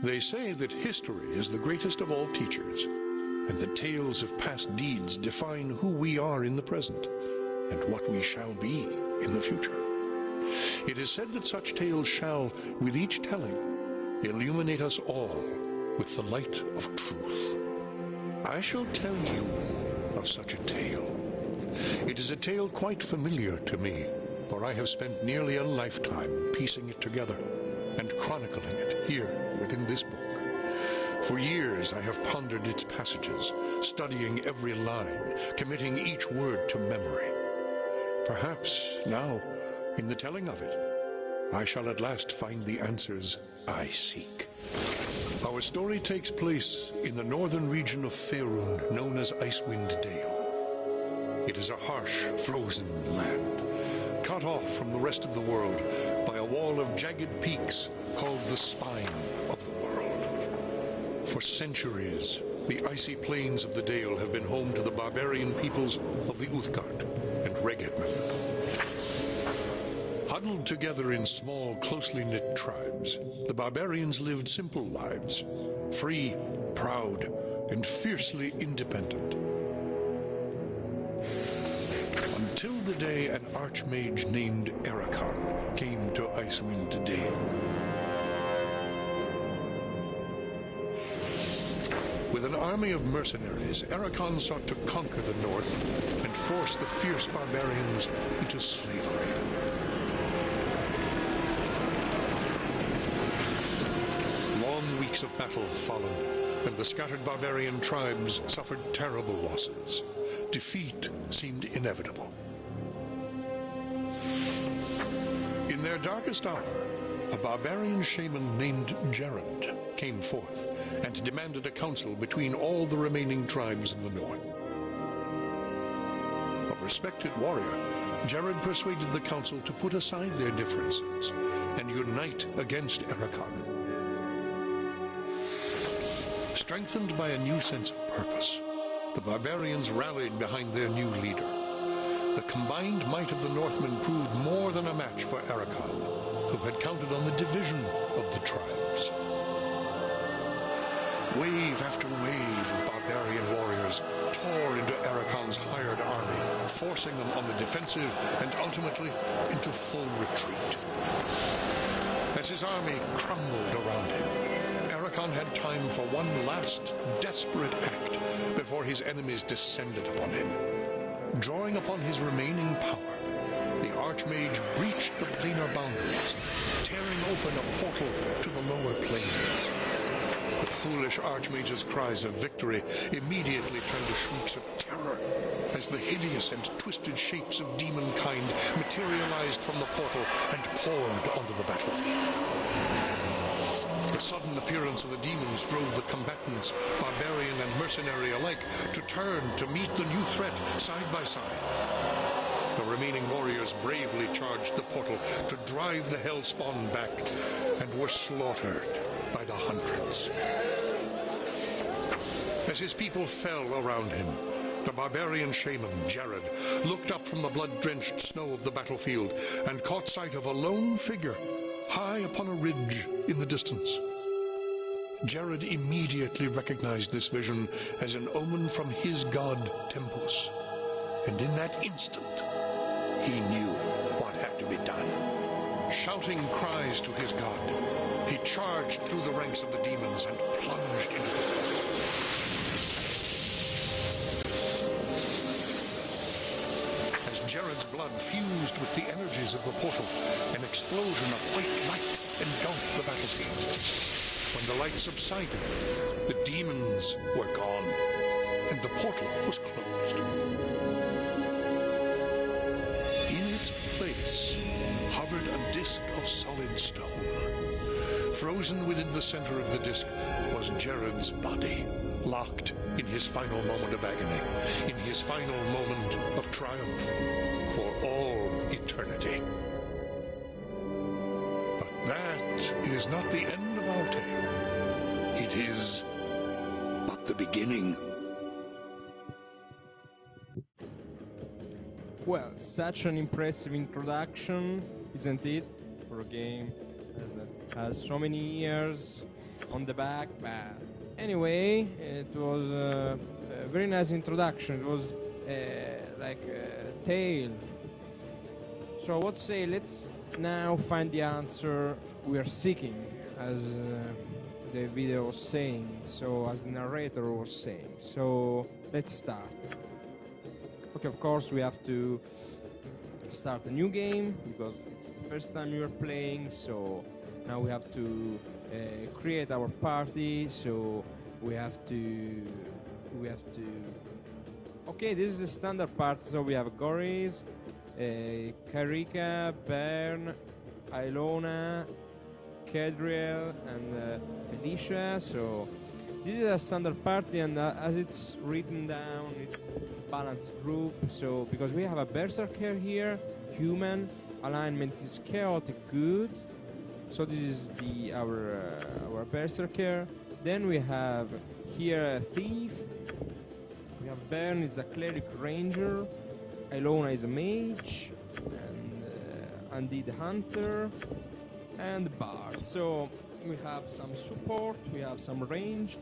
They say that history is the greatest of all teachers, and that tales of past deeds define who we are in the present, and what we shall be in the future. It is said that such tales shall, with each telling, illuminate us all with the light of truth. I shall tell you of such a tale. It is a tale quite familiar to me, for I have spent nearly a lifetime piecing it together and chronicling it here within this book. For years I have pondered its passages, studying every line, committing each word to memory. Perhaps now, in the telling of it, I shall at last find the answers I seek. Our story takes place in the northern region of Faerun, known as Icewind Dale. It is a harsh, frozen land, cut off from the rest of the world by a wall of jagged peaks called the Spine of the World. For centuries, the icy plains of the Dale have been home to the barbarian peoples of the Uthgard and Regedman. Huddled together in small, closely knit tribes, the barbarians lived simple lives, free, proud, and fiercely independent. Until the day an archmage named Erakan came to Icewind Dale. With an army of mercenaries, Erakan sought to conquer the north and force the fierce barbarians into slavery. Long weeks of battle followed, and the scattered barbarian tribes suffered terrible losses. Defeat seemed inevitable. In their darkest hour, a barbarian shaman named Jared came forth and demanded a council between all the remaining tribes of the north. A respected warrior, Jared persuaded the council to put aside their differences and unite against Erakan. Strengthened by a new sense of purpose, the barbarians rallied behind their new leader. The combined might of the Northmen proved more than a match for Erakan, who had counted on the division of the tribes. Wave after wave of barbarian warriors tore into Erakan's hired army, forcing them on the defensive and ultimately into full retreat. As his army crumbled around him, Erakan had time for one last desperate act before his enemies descended upon him. Drawing upon his remaining power, the Archmage breached the planar boundaries, tearing open a portal to the lower planes. The foolish Archmage's cries of victory immediately turned to shrieks of terror as the hideous and twisted shapes of demonkind materialized from the portal and poured onto the battlefield. The sudden appearance of the demons drove the combatants, barbarian and mercenary alike, to turn to meet the new threat side by side. The remaining warriors bravely charged the portal to drive the hellspawn back and were slaughtered by the hundreds. As his people fell around him, the barbarian shaman, Jared, looked up from the blood-drenched snow of the battlefield and caught sight of a lone figure high upon a ridge in the distance. Jared immediately recognized this vision as an omen from his god, Tempus, and in that instant, he knew what had to be done. Shouting cries to his god, he charged through the ranks of the demons and plunged into the battle. As Jared's blood fused with the energies of the portal, an explosion of white light engulfed the battlefield. When the light subsided, the demons were gone, and the portal was closed. In its place hovered a disk of solid stone. Frozen within the center of the disk was Jared's body, locked in his final moment of agony, in his final moment of triumph, for all eternity. But that is not the end of our tale. It is but the beginning. Well, such an impressive introduction, isn't it, for a game that has so many years on the back. But anyway, it was a very nice introduction. It was like a tale. So what to say? Let's now find the answer we are seeking, as the video was saying. So as the narrator was saying. So let's start. Okay, of course we have to start a new game because it's the first time you are playing. So now we have to create our party. So we have to. Okay, this is the standard part. So we have Goris, Karika, Bern, Ilona, Kedriel, and Felicia. So this is a standard party, and as it's written down, it's a balanced group. So because we have a berserker here, human, alignment is chaotic good. So this is our berserker. Then we have here a thief. We have Bern is a cleric ranger. Ilona is a mage, and Andy the hunter, and bard. So we have some support, we have some range,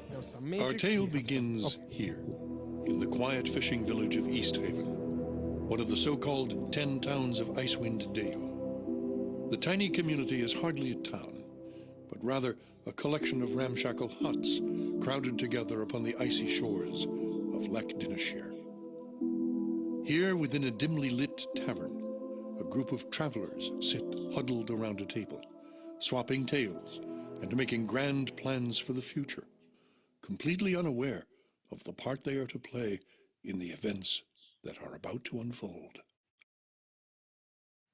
we have some magic. Our tale begins here, in the quiet fishing village of Easthaven, one of the so-called 10 towns of Icewind Dale. The tiny community is hardly a town, but rather a collection of ramshackle huts crowded together upon the icy shores of Lech Dinashir. Here, within a dimly lit tavern, a group of travelers sit huddled around a table, swapping tales and making grand plans for the future, completely unaware of the part they are to play in the events that are about to unfold.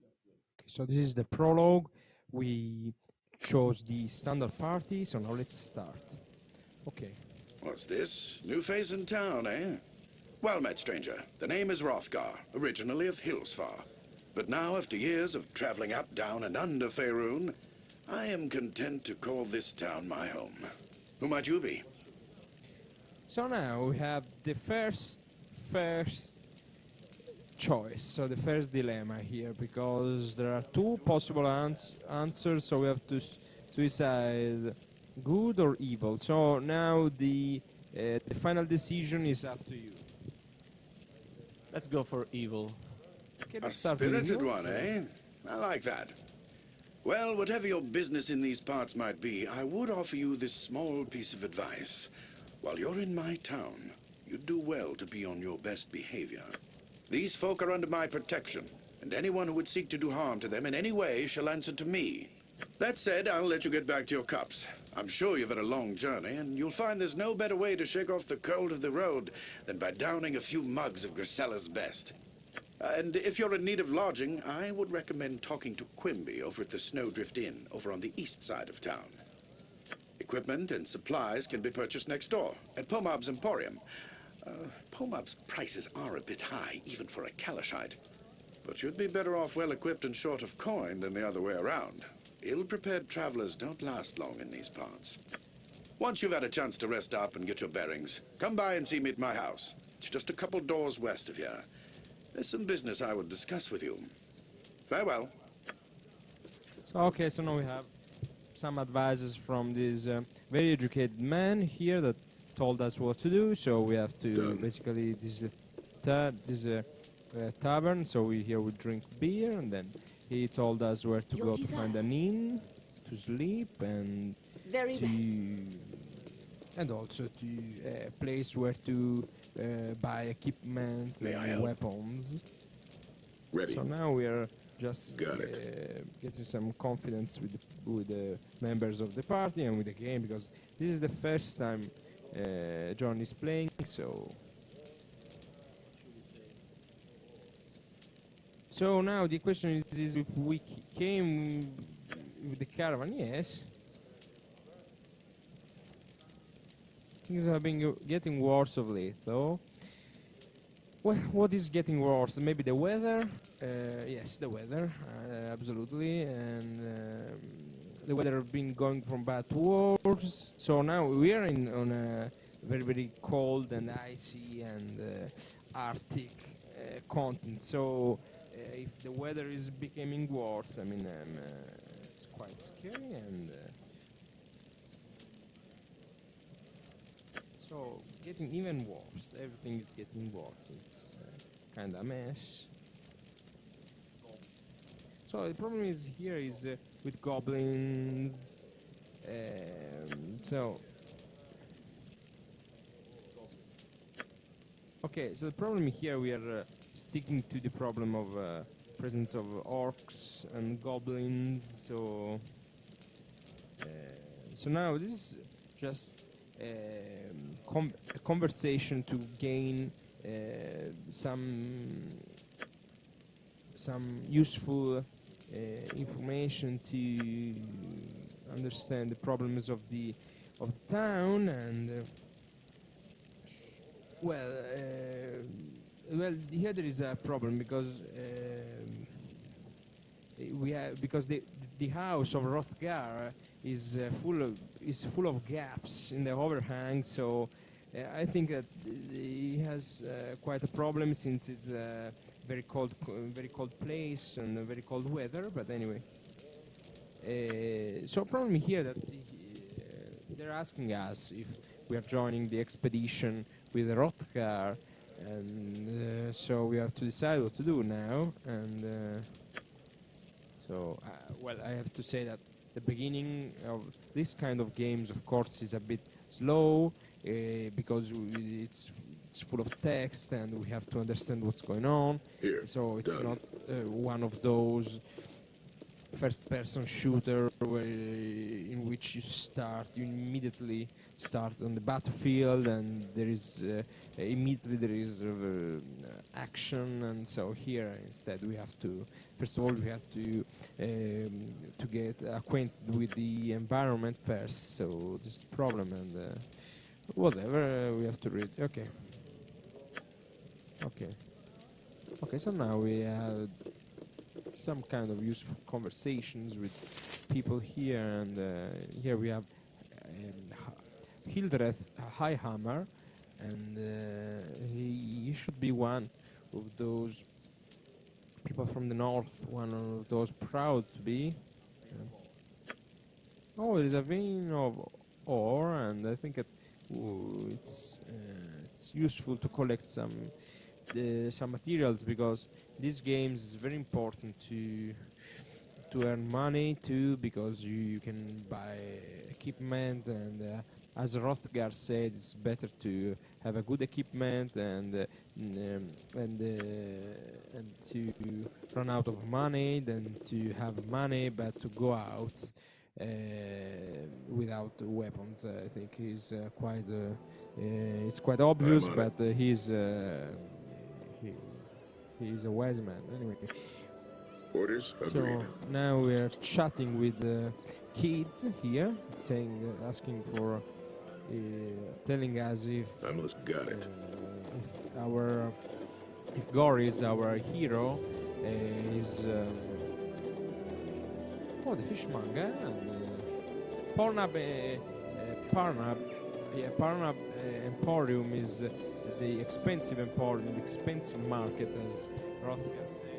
Okay, so this is the prologue. We chose the standard party, so now let's start. Okay. What's this? New face in town, eh? Well met, stranger. The name is Hrothgar, originally of Hillsfar. But now, after years of traveling up, down, and under Faerun, I am content to call this town my home. Who might you be? So now we have the first choice, so the first dilemma here, because there are two possible answers, so we have to decide good or evil. So now the final decision is up to you. Let's go for evil. Okay, A let's start with spirited evil. one, eh? I like that. Well, whatever your business in these parts might be, I would offer you this small piece of advice. While you're in my town, you'd do well to be on your best behavior. These folk are under my protection, and anyone who would seek to do harm to them in any way shall answer to me. That said, I'll let you get back to your cups. I'm sure you've had a long journey, and you'll find there's no better way to shake off the cold of the road than by downing a few mugs of Grisella's best. And if you're in need of lodging, I would recommend talking to Quimby over at the Snowdrift Inn, over on the east side of town. Equipment and supplies can be purchased next door, at Pomab's Emporium. Pomab's prices are a bit high, even for a Kalashite. But you'd be better off well-equipped and short of coin than the other way around. Ill-prepared travelers don't last long in these parts. Once you've had a chance to rest up and get your bearings, come by and see me at my house. It's just a couple doors west of here. There's some business I would discuss with you. Farewell. So okay, so now we have some advices from this very educated man here that told us what to do. So we have to basically, this is a tavern. So we drink beer, and then he told us where to go to find an inn to sleep, and and also to a place where to buy equipment and weapons. Ready. So now we are just getting some confidence with the members of the party and with the game, because this is the first time John is playing. So now the question is if we came with the caravan. Yes. Things have been getting worse of late, though. Well, what is getting worse? Maybe the weather. Yes, the weather, absolutely, and the weather has been going from bad to worse. So now we are on a very, very cold and icy and Arctic continent. So if the weather is becoming worse, I mean, it's quite scary. And So getting even worse. Everything is getting worse. It's kind of a mess. So the problem is here is with goblins. So okay, so the problem here we are sticking to the problem of presence of orcs and goblins. So now this is just a conversation to gain some useful information to understand the problems of the town and well here there is a problem because the house of Hrothgar is full of gaps in the overhang. So I think that he has quite a problem since it's a very cold place and very cold weather. But anyway, so problem here that they're asking us if we are joining the expedition with Hrothgar, and so we have to decide what to do now. And so, well, I have to say that the beginning of this kind of games, of course, is a bit slow because it's full of text and we have to understand what's going on. Here, So it's done. not one of those first-person shooter in which you immediately start on the battlefield and there is immediately action. And so here instead we have to first of all to get acquainted with the environment first. So this is the problem, and whatever we have to read. Okay, so now we have some kind of useful conversations with people here, and here we have Hildreth Highhammer, and he should be one of those people from the north, one of those proud to be. Oh, there is a vein of ore, and I think it's useful to collect some materials, because these games is very important to earn money too, because you can buy equipment, and as Hrothgar said, it's better to have a good equipment and to run out of money than to have money but to go out without weapons. I think he's it's quite obvious, but he's a wise man. Anyway, Orders so agreed. now we're chatting with kids here, asking for, telling us if Almost got it. if Gore is our hero, is the fishmonger and Parnab Emporium is the expensive emporium, the expensive market, as Hrothgar said.